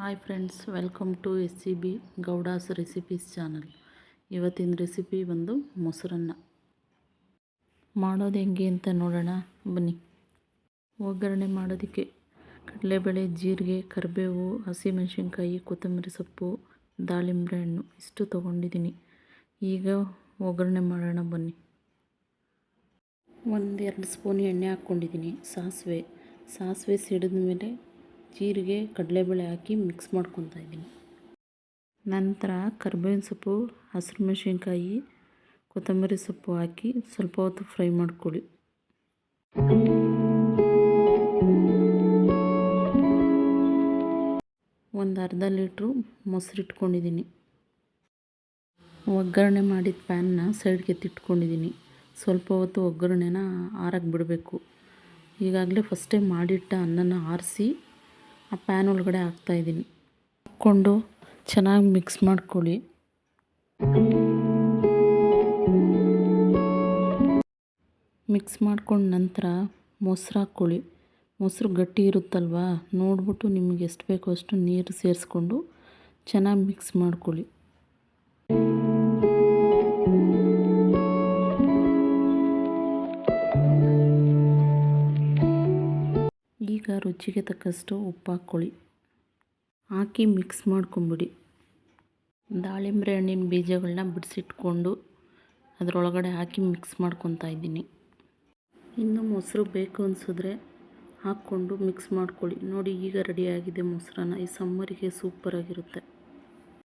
Hi friends, welcome to SCB Gowdas recipes channel. ಇವತ್ತಿನ recipe ಬಂದು ಮೊಸರನ್ನ ಮಾಡೋದು ಹೆಂಗೆ ಅಂತ ನೋಡೋಣ ಬನ್ನಿ. ಒಗ್ಗರಣೆ ಮಾಡೋದಕ್ಕೆ ಕಡಲೆಬೇಳೆ, ಜೀರಿಗೆ, ಕರಿಬೇವು, ಹಸಿಮೆಣಸಿನ್ಕಾಯಿ, ಕೊತ್ತಂಬರಿ ಸೊಪ್ಪು, ದಾಳಿಂಬೆ ಹಣ್ಣು ಇಷ್ಟು ತೊಗೊಂಡಿದ್ದೀನಿ. ಈಗ ಒಗ್ಗರಣೆ ಮಾಡೋಣ ಬನ್ನಿ. 1-2 ಸ್ಪೂನ್ ಎಣ್ಣೆ ಹಾಕ್ಕೊಂಡಿದ್ದೀನಿ. ಸಾಸಿವೆ ಸಿಡಿದ ಮೇಲೆ ಜೀರಿಗೆ, ಕಡಲೆಬೇಳೆ ಹಾಕಿ ಮಿಕ್ಸ್ ಮಾಡ್ಕೊತಾ ಇದ್ದೀನಿ. ನಂತರ ಕರಿಬೇವಿನ ಸೊಪ್ಪು, ಹಸಿರು ಮೆಣಸಿನ್ಕಾಯಿ, ಕೊತ್ತಂಬರಿ ಸೊಪ್ಪು ಹಾಕಿ ಸ್ವಲ್ಪ ಹೊತ್ತು ಫ್ರೈ ಮಾಡ್ಕೊಳ್ಳಿ. ಒಂದು ಅರ್ಧ ಲೀಟ್ರು ಮೊಸರು ಇಟ್ಕೊಂಡಿದ್ದೀನಿ. ಒಗ್ಗರಣೆ ಮಾಡಿದ ಪ್ಯಾನ್ನ ಸೈಡ್ಗೆ ಎತ್ತಿಟ್ಕೊಂಡಿದ್ದೀನಿ. ಸ್ವಲ್ಪ ಹೊತ್ತು ಒಗ್ಗರಣೆನ ಆರಕ್ಕೆ ಬಿಡಬೇಕು. ಈಗಾಗಲೇ ಫಸ್ಟೇ ಮಾಡಿಟ್ಟ ಅನ್ನನ ಆರಿಸಿ ಆ ಪ್ಯಾನ್ ಒಳಗಡೆ ಹಾಕ್ತಾಯಿದ್ದೀನಿ. ಹಾಕ್ಕೊಂಡು ಚೆನ್ನಾಗಿ ಮಿಕ್ಸ್ ಮಾಡ್ಕೊಳ್ಳಿ. ಮಿಕ್ಸ್ ಮಾಡ್ಕೊಂಡು ನಂತರ ಮೊಸರು ಹಾಕ್ಕೊಳ್ಳಿ. ಮೊಸರು ಗಟ್ಟಿ ಇರುತ್ತಲ್ವ, ನೋಡಿಬಿಟ್ಟು ನಿಮಗೆ ಎಷ್ಟು ಬೇಕೋ ಅಷ್ಟು ನೀರು ಸೇರಿಸ್ಕೊಂಡು ಚೆನ್ನಾಗಿ ಮಿಕ್ಸ್ ಮಾಡ್ಕೊಳ್ಳಿ. ಈಗ ರುಚಿಗೆ ತಕ್ಕಷ್ಟು ಉಪ್ಪು ಹಾಕ್ಕೊಳ್ಳಿ. ಹಾಕಿ ಮಿಕ್ಸ್ ಮಾಡ್ಕೊಂಬಿಡಿ. ದಾಳಿಂಬೆ ಹಣ್ಣಿನ ಬೀಜಗಳನ್ನ ಬಿಡಿಸಿಟ್ಕೊಂಡು ಅದರೊಳಗಡೆ ಹಾಕಿ ಮಿಕ್ಸ್ ಮಾಡ್ಕೊತಾ ಇದ್ದೀನಿ. ಇನ್ನು ಮೊಸರು ಬೇಕು ಅನಿಸಿದ್ರೆ ಹಾಕ್ಕೊಂಡು ಮಿಕ್ಸ್ ಮಾಡ್ಕೊಳ್ಳಿ. ನೋಡಿ, ಈಗ ರೆಡಿಯಾಗಿದೆ ಮೊಸರನ್ನ. ಈ ಸಮ್ಮರಿಗೆ ಸೂಪರಾಗಿರುತ್ತೆ.